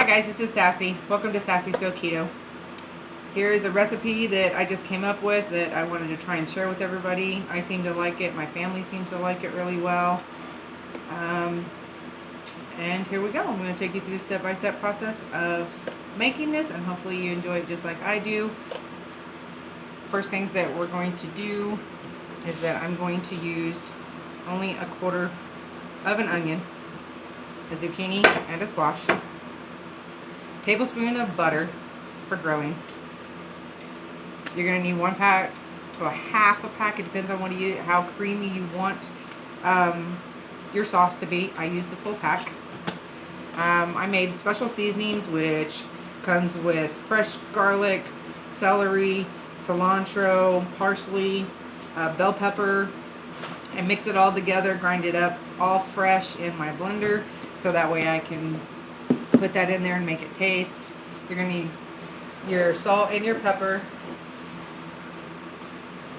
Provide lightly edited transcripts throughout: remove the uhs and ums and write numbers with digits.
guys, this is Sassy. Welcome to Sassy's Go Keto. Here is a recipe that I just came up with that I wanted to try and share with everybody. I seem to like it. My family seems to like it really well. And here we go. I'm going to take you through the step-by-step process of making this, and hopefully you enjoy it just like I do. First things that we're going to do is that I'm going to use only a quarter of an onion, a zucchini, and a squash. Tablespoon of butter for grilling. You're going to need 1 pack to a half a pack. It depends on how creamy you want your sauce to be. I use the full pack. I made special seasonings, which comes with fresh garlic, celery, cilantro, parsley, bell pepper, and mix it all together, grind it up all fresh in my blender, so that way I can put that in there and make it taste. You're going to need your salt and your pepper.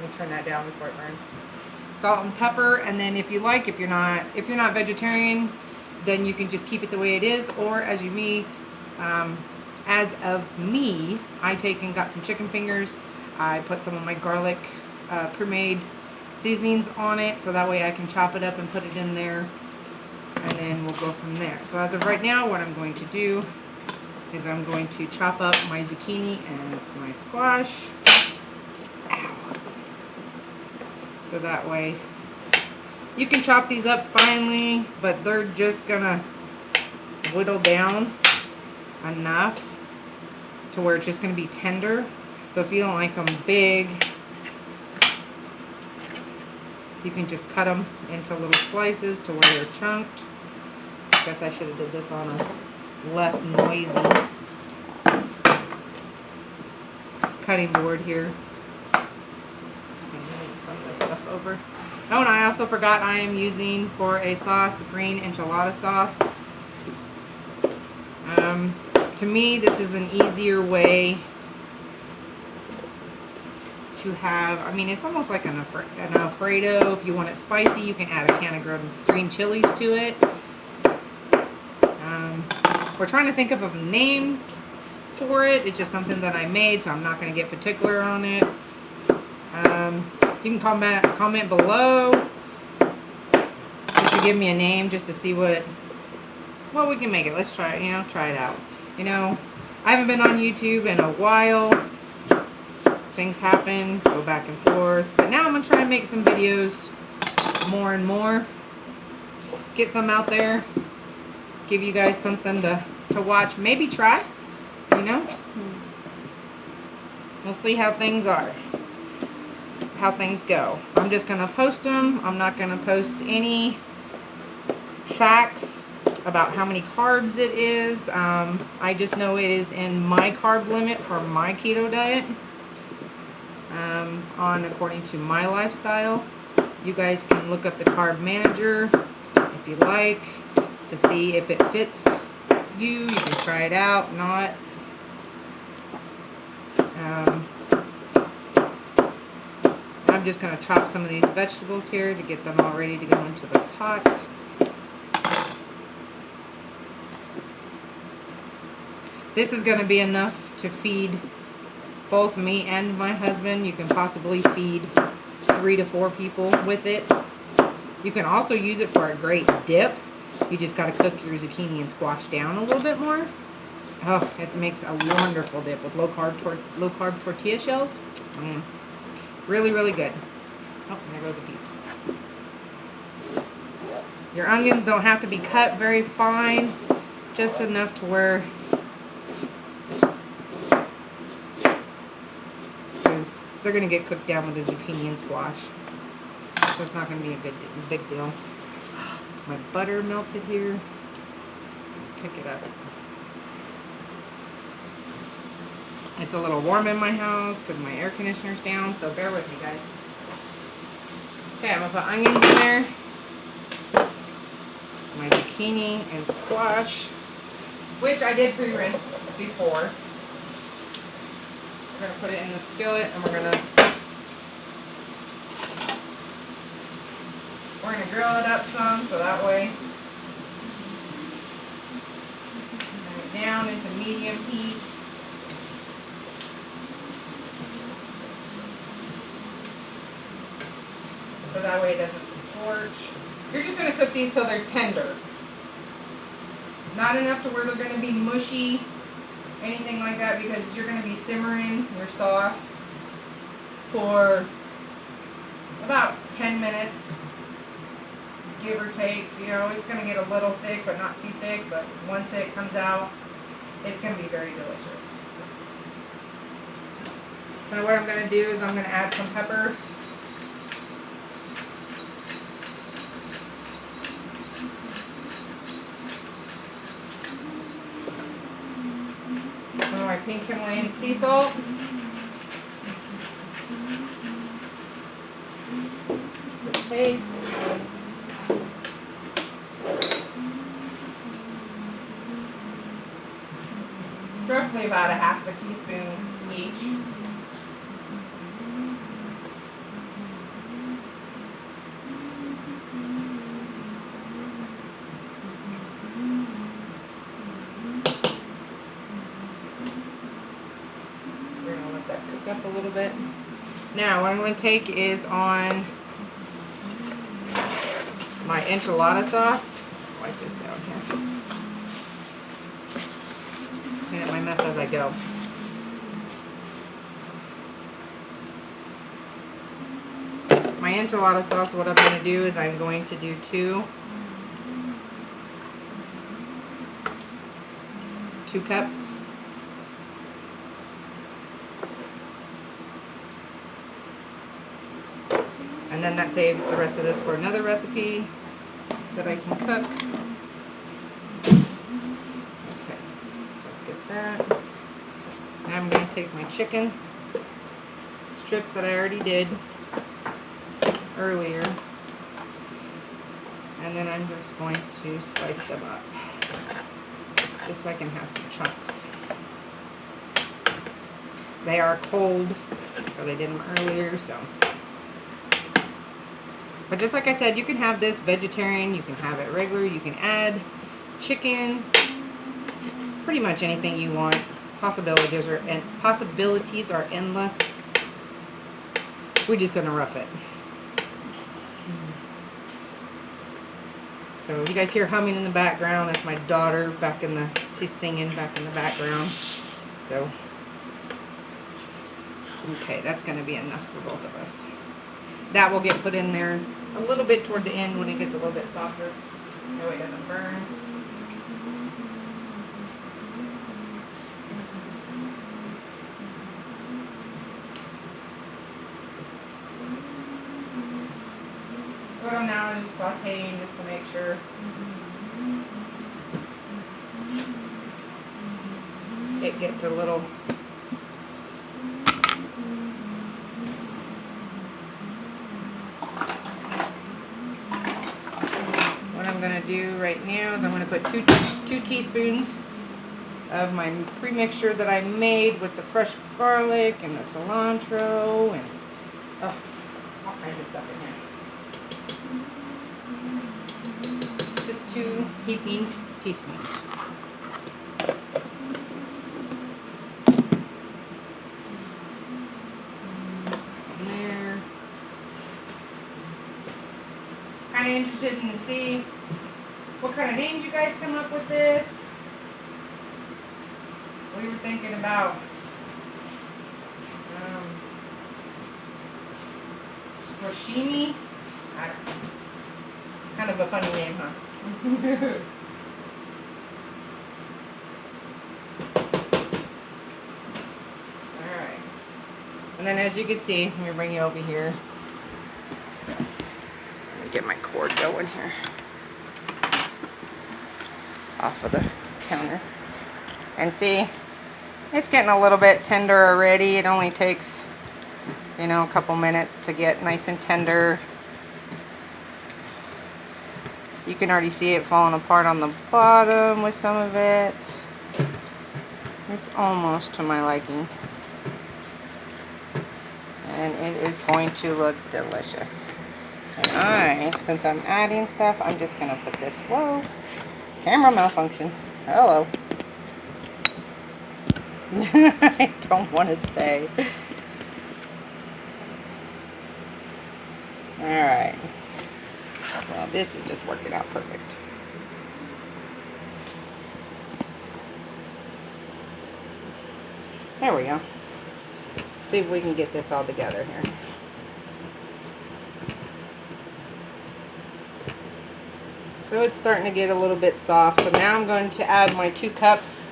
Let me turn that down before it burns. Salt and pepper, and then if you're not vegetarian, then you can just keep it the way it is, or as of me, I got some chicken fingers. I put some of my garlic pre-made seasonings on it, so that way I can chop it up and put it in there, and then we'll go from there. So as of right now, what I'm going to do is I'm going to chop up my zucchini and my squash. Ow. So that way you can chop these up finely, but they're just gonna whittle down enough to where it's just gonna be tender. So if you don't like them big, you can just cut them into little slices to where they're chunked. I guess I should have did this on a less noisy cutting board here. Some of this stuff over. Oh, and I also forgot I am using for a sauce green enchilada sauce. To me, this is an easier way to have, it's almost like an Alfredo. If you want it spicy, you can add a can of green chilies to it. We're trying to think of a name for it. It's just something that I made, so I'm not going to get particular on it. You can comment below just to give me a name, just to see what we can make it. Let's try it, try it out. I haven't been on YouTube in a while. Things happen, go back and forth. But now I'm going to try and make some videos more and more. Get some out there. Give you guys something to watch. Maybe try. We'll see how things are. How things go. I'm just going to post them. I'm not going to post any facts about how many carbs it is. I just know it is in my carb limit for my keto diet. According to my lifestyle. You guys can look up the carb manager if you like to see if it fits you. You can try it out. Not. I'm just going to chop some of these vegetables here to get them all ready to go into the pot. This is going to be enough to feed both me and my husband. You can possibly feed 3 to 4 people with it. You can also use it for a great dip. You just got to cook your zucchini and squash down a little bit more. Oh, it makes a wonderful dip with low carb tortilla shells. Really, really good. Oh, there goes a piece. Your onions don't have to be cut very fine, just enough to where they're going to get cooked down with the zucchini and squash. So it's not going to be a big deal. My butter melted here. Pick it up. It's a little warm in my house because my air conditioner's down, so bear with me, guys. Okay, I'm going to put onions in there. My zucchini and squash, which I did pre-rinse before. We're going to put it in the skillet, and we're going to grill it up some, so that way bring it down into medium heat. So that way it doesn't scorch. You're just going to cook these till they're tender. Not enough to where they're going to be mushy, anything like that, because you're going to be simmering your sauce for about 10 minutes, give or take. You know, it's going to get a little thick, but not too thick, but once it comes out, it's going to be very delicious. So what I'm going to do is I'm going to add some pepper. Some of my pink Himalayan sea salt. To taste. Roughly about a half a teaspoon each. We're going to let that cook up a little bit. Now what I'm going to take is on my enchilada sauce. Wipe this down here. Clean up my mess as I go. My enchilada sauce, what I'm going to do is I'm going to do two cups. And then that saves the rest of this for another recipe that I can cook. Okay, so let's get that. Now I'm going to take my chicken strips that I already did earlier, and then I'm just going to slice them up just so I can have some chunks. They are cold because I did them earlier, so. But just like I said, you can have this vegetarian, you can have it regular, you can add chicken, pretty much anything you want. Possibilities are endless. We're just gonna rough it. So you guys hear humming in the background. That's my daughter she's singing back in the background. So, okay, that's gonna be enough for both of us. That will get put in there a little bit toward the end when it gets a little bit softer. That way it doesn't burn. So what I'm now is just sauteing just to make sure. It gets a little I'm going to do right now is I'm going to put two teaspoons of my pre-mixture that I made with the fresh garlic and the cilantro and all kinds of stuff in here. Just 2 heaping teaspoons. There. Kind of interested in to see what kind of names you guys come up with this. We were thinking about sashimi. I don't know. Kind of a funny name, huh? Alright. And then as you can see, let me bring you over here. Let me get my cord going here. Off of the counter. And see, it's getting a little bit tender already. It only takes, you know, a couple minutes to get nice and tender. You can already see it falling apart on the bottom with some of it. It's almost to my liking. And it is going to look delicious. And since I'm adding stuff, I'm just going to put this, whoa, camera malfunction. Hello. I don't want to stay. Alright. Well, this is just working out perfect. There we go. See if we can get this all together here. So it's starting to get a little bit soft. So now I'm going to add my 2 cups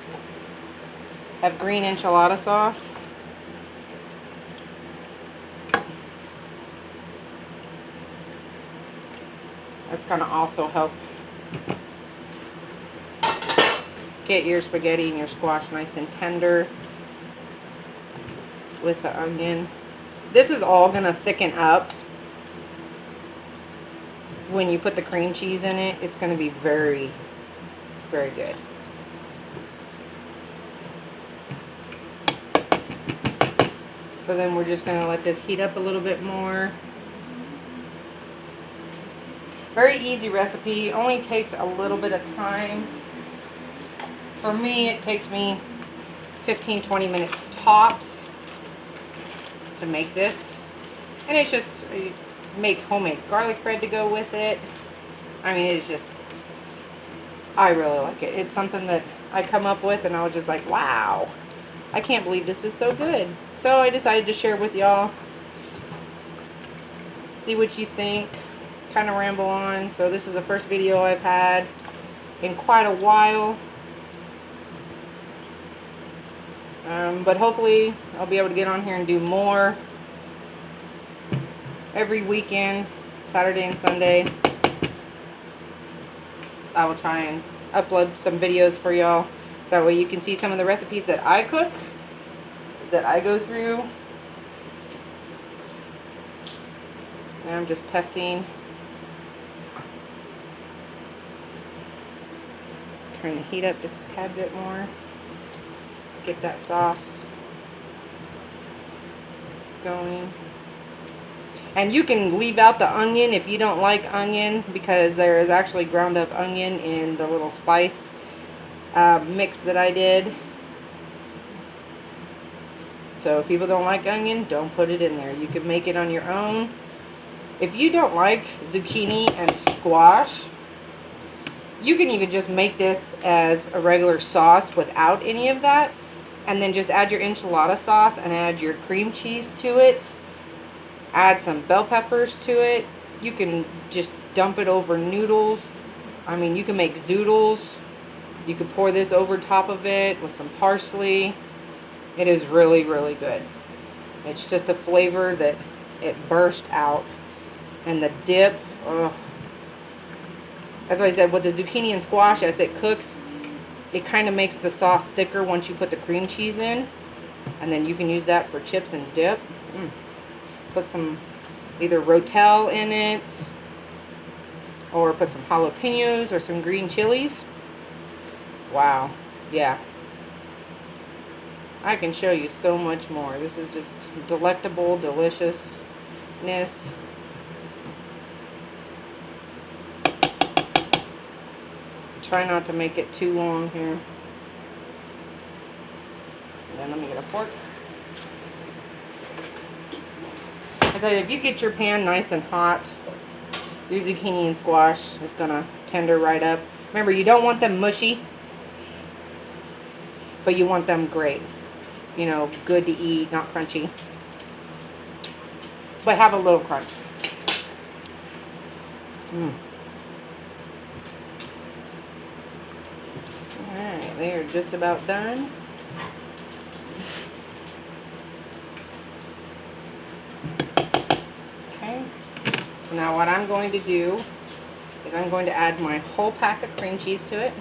of green enchilada sauce. That's going to also help get your spaghetti and your squash nice and tender with the onion. This is all going to thicken up when you put the cream cheese in it. It's going to be very, very good. So then we're just going to let this heat up a little bit more. Very easy recipe, only takes a little bit of time. For me, it takes me 15-20 minutes tops to make this. And it's just, make homemade garlic bread to go with it. I mean, it's just, I really like it. It's something that I come up with and I was just like, wow, I can't believe this is so good. So I decided to share with y'all. See what you think. Kind of ramble on. So this is the first video I've had in quite a while. But hopefully I'll be able to get on here and do more every weekend, Saturday and Sunday. I will try and upload some videos for y'all, so that way you can see some of the recipes that I cook, that I go through. And I'm just testing. Let's turn the heat up just a tad bit more. Get that sauce going. And you can leave out the onion if you don't like onion, because there is actually ground up onion in the little spice mix that I did. So if people don't like onion, don't put it in there. You can make it on your own. If you don't like zucchini and squash, you can even just make this as a regular sauce without any of that. And then just add your enchilada sauce and add your cream cheese to it. Add some bell peppers to it. You can just dump it over noodles. I mean, you can make zoodles. You can pour this over top of it with some parsley. It is really, really good. It's just a flavor that it burst out. And the dip, oh. That's why I said with the zucchini and squash, as it cooks, it kind of makes the sauce thicker once you put the cream cheese in. And then you can use that for chips and dip. Put some either rotel in it, or put some jalapenos or some green chilies. Wow. Yeah. I can show you so much more. This is just delectable deliciousness. Try not to make it too long here. And then let me get a fork. I said, if you get your pan nice and hot, your zucchini and squash is gonna tender right up. Remember, you don't want them mushy, but you want them great. You know, good to eat, not crunchy, but have a little crunch. Alright, they are just about done. Okay, so now what I'm going to do is I'm going to add my whole pack of cream cheese to it.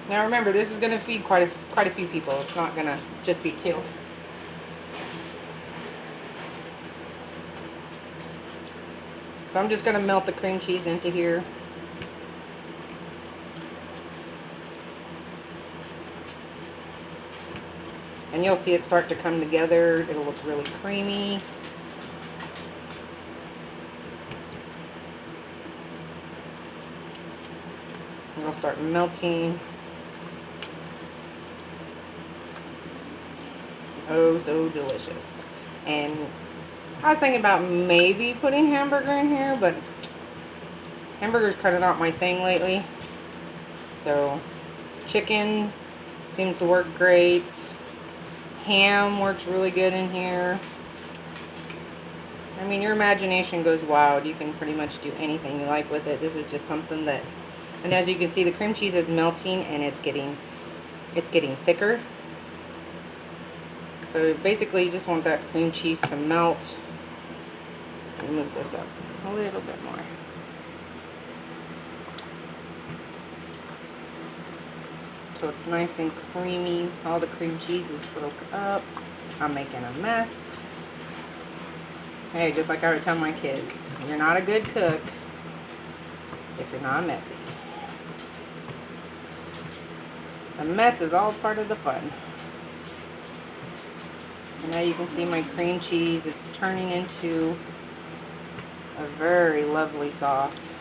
Now remember, this is going to feed quite a few people. It's not going to just be 2. So I'm just going to melt the cream cheese into here. And you'll see it start to come together. It'll look really creamy. It'll start melting Oh, so delicious. And I was thinking about maybe putting hamburger in here, but hamburger's kind of not my thing lately. So chicken seems to work great. Ham works really good in here. I mean, your imagination goes wild. You can pretty much do anything you like with it. This is just something that, and as you can see, the cream cheese is melting and it's getting thicker. So basically you just want that cream cheese to melt. Let me move this up a little bit more. So it's nice and creamy. All the cream cheese is broke up. I'm making a mess. Hey, just like I would tell my kids, you're not a good cook if you're not messy. A mess is all part of the fun. And now you can see my cream cheese. It's turning into a very lovely sauce.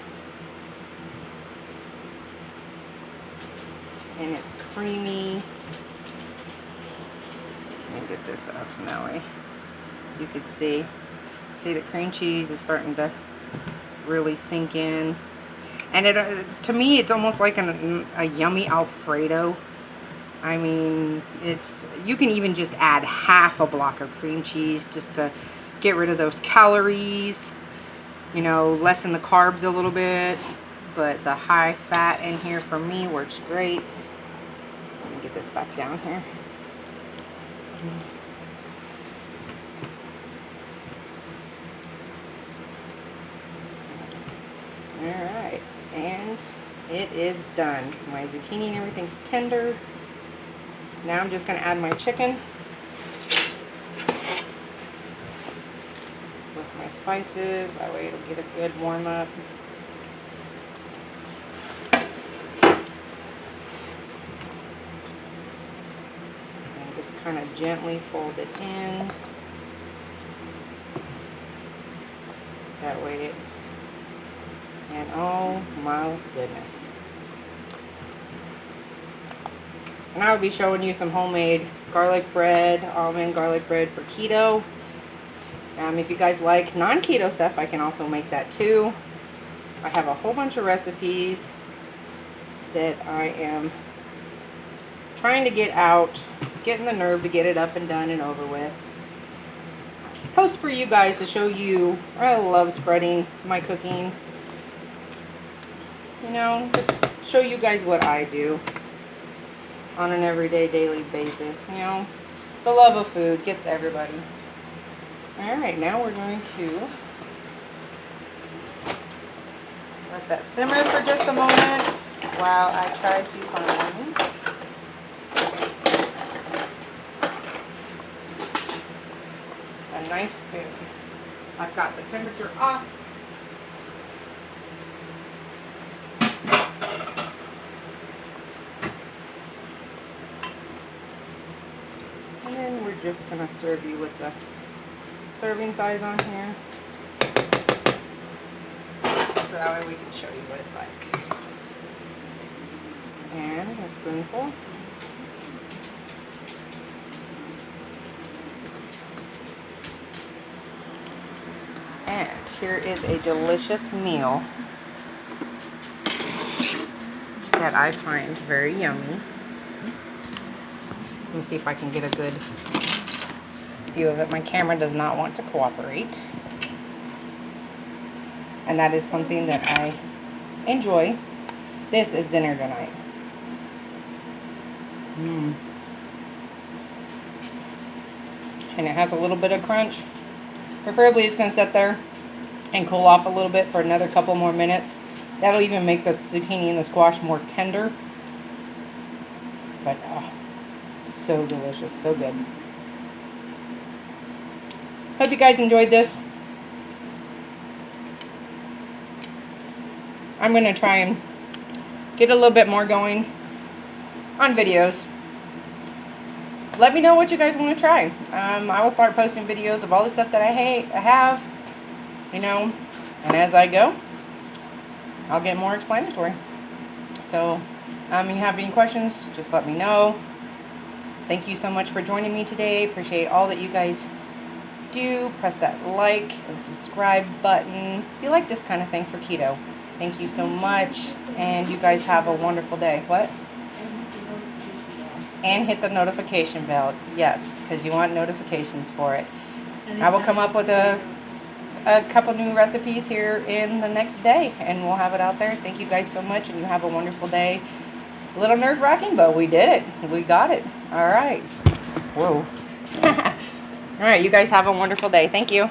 And it's creamy. Let me get this up and that way you can see. See, the cream cheese is starting to really sink in. And it, to me, it's almost like a yummy Alfredo. I mean, you can even just add half a block of cream cheese just to get rid of those calories. You know, lessen the carbs a little bit. But the high fat in here for me works great. Let me get this back down here. Alright, and it is done. My zucchini and everything's tender. Now I'm just going to add my chicken with my spices. That way it'll get a good warm up. And just kind of gently fold it in. That way it, and oh my goodness. And I will be showing you some homemade garlic bread, almond garlic bread for keto. If you guys like non-keto stuff, I can also make that too. I have a whole bunch of recipes that I am trying to get out, getting the nerve to get it up and done and over with. Post for you guys to show you. I love spreading my cooking. You know, just show you guys what I do on an everyday, daily basis. You know, the love of food gets everybody. Alright, now we're going to let that simmer for just a moment while I try to find a nice spoon. I've got the temperature off. And then we're just going to serve you with the serving size on here. So that way we can show you what it's like. And a spoonful. And here is a delicious meal that I find very yummy. Let me see if I can get a good view of it. My camera does not want to cooperate. And that is something that I enjoy. This is dinner tonight. And it has a little bit of crunch. Preferably it's going to sit there and cool off a little bit for another couple more minutes. That'll even make the zucchini and the squash more tender. But oh, so delicious, so good. Hope you guys enjoyed this. I'm going to try and get a little bit more going on videos. Let me know what you guys want to try. I will start posting videos of all the stuff that I have, you know, and as I go, I'll get more explanatory. So, if you have any questions, just let me know. Thank you so much for joining me today. Appreciate all that you guys do. Press that like and subscribe button if you like this kind of thing for keto. Thank you so much, and you guys have a wonderful day. What? And hit the notification bell. Yes, because you want notifications for it. I will come up with a couple new recipes here in the next day, and we'll have it out there. Thank you guys so much, and you have a wonderful day. A little nerve-wracking, but we did it. We got it. All right. Whoa. All right, you guys have a wonderful day. Thank you.